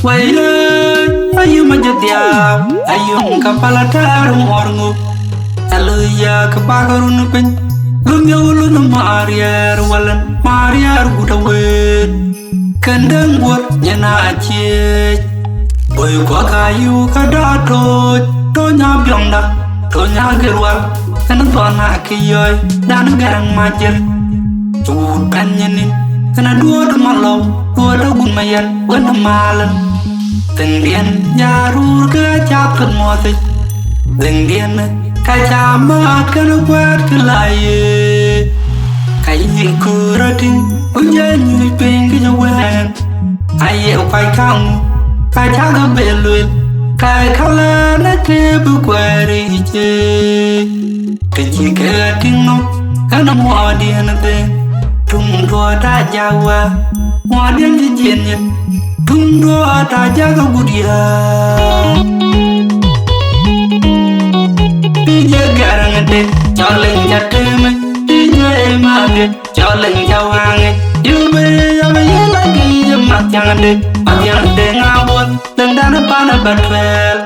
Wailay, ayu majadia, ayu kapala tarum orngu. Aluya kapakarun pen, rumyaulun mariar walan mariar gudawet. Kandang buat nyana aceh, boy gua kayu kadatot, tonya biongda, tonya gerwal, kana tona kiyoy, dan garang majer. Cud kanyenin, kana dua malau, dua gun mayan, wana malan. Tengdian nyarur kecapkan motik, tengdian kacamat kana buat kelaye. Kayin kuratin, ujanyi pengi jawan. Aye upai kamu, kajaga beluit, kai kalana kebu kwari je. Kecil keting no, kana muadian te, tung dua tak jawa, muadian jejennya, tung dua tak jaga budia. Pija garang te, coleng jatuh. Maget, jalan jawangnya, yube lagi jemak jangan deh ngabut, dan dana pada batwel.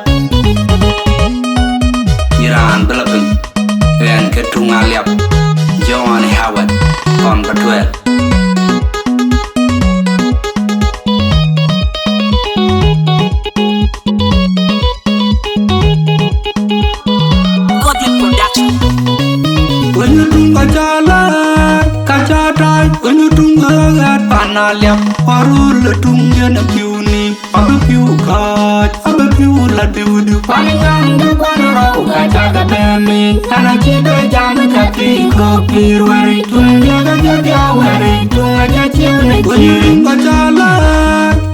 Iran belakang, yang ketungal yap, jangan hawat, kon batwel. Liap parul tung jana piuni abe piu kaj abe piu la diudu palingan du kwarau kaca kademi kana cide jam kaki kopi ruari tung jaga jaga wari tung aja ciune ciune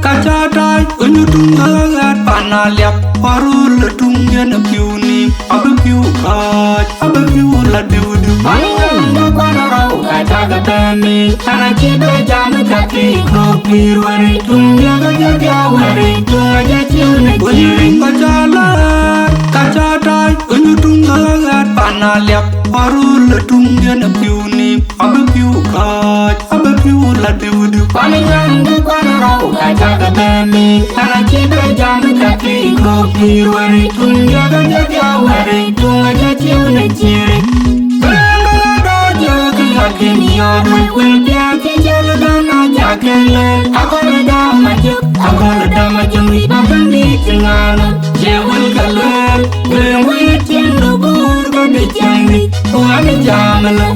kaca dai unyu tung gagat pana liap parul tung jana piuni abe piu kaj abe piu la diudu palingan du kwarau kaca kademi kana cide jam kaki kopi ruari tung jaga wari tung aja ciune ciune kaca dai unyu tung gagat pana liap parul tung jana piuni abe piu kaj abe piu la diudu palingan du kwarau kaca kademi kana cide jam kaki kopi ruari tung jaga wari tung aja ciune ciune Kini orang kuliah kejar dan ajak kele. Aku dah maju riba bandi cengalan. Jewel kaluan, belum cindo bur kode cangri. Uang jamala,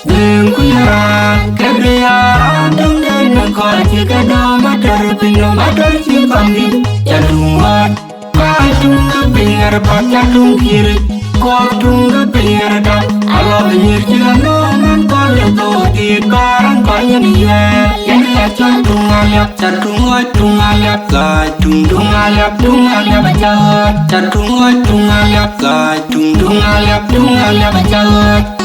belum kuyara. Kebiar dong dan kau jika dah mater pinjam mater cipamdi. Jadungan, kacung kebingar pak jadung kiri. Kau tunggu pinggir dah, Allah benyir jangan kau leto di barang kau dia. Yang dia jantung alap, gay jantung alap bacaot. Jantung alap, gay jantung alap bacaot.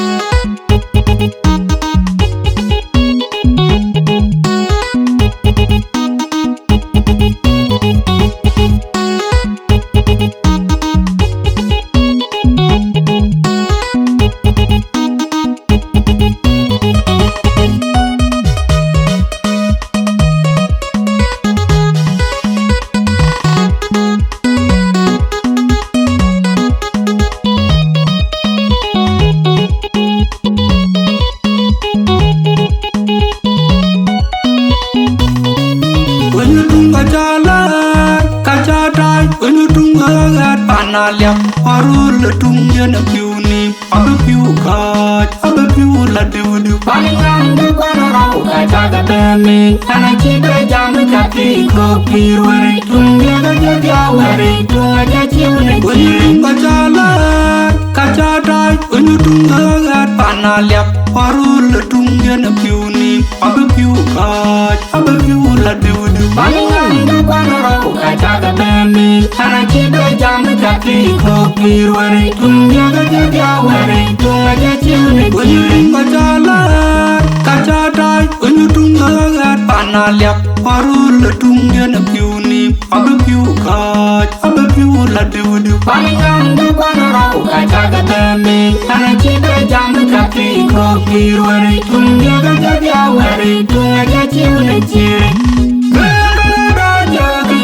Liap parul tung jana piuni abe piu kaj abe piu la diudu palingan du kwarau kaca kademi kana cide jam kaki kopi ruari tung jaga wari tung aja ciune ciune kaca dai unyu tung gagat pana liap parul tung jana piuni abe piu kaj abe piu la diudu palingan du kwarau kaca kademi kana cide jam kaki kopi ruari tung jaga wari tung aja ciune ciune kaca dai unyu tung gagat pana liap parul tung jana piuni abe piu kaj abe piu la diudu palingan du kwarau kaca kademi kana cide jam kaki kopi ruari tung jaga wari tung aja ciune ciune.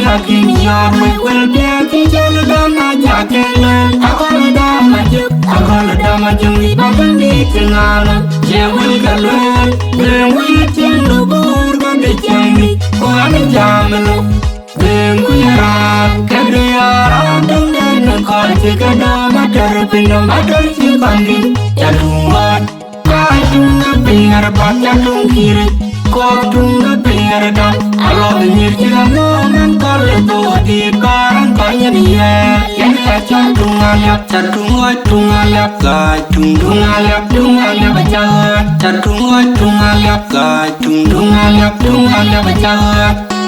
Kaki nyar me wel bia ti jalo dama jakele akola dama juk akola dama jungi bagangi tingala je wel galwe bengu yitindu bur gande changi ko ane jamalo bengu yara kadriara dangana kaje kadama terpinam adar chikandi jadungan kajunga pingar bat jadung kiri kok tunga pingar dam alo nyir chilamo man kale to di barang kanya dia yang tunga lap gai tunga lap baca tunga lap gai tunga lap baca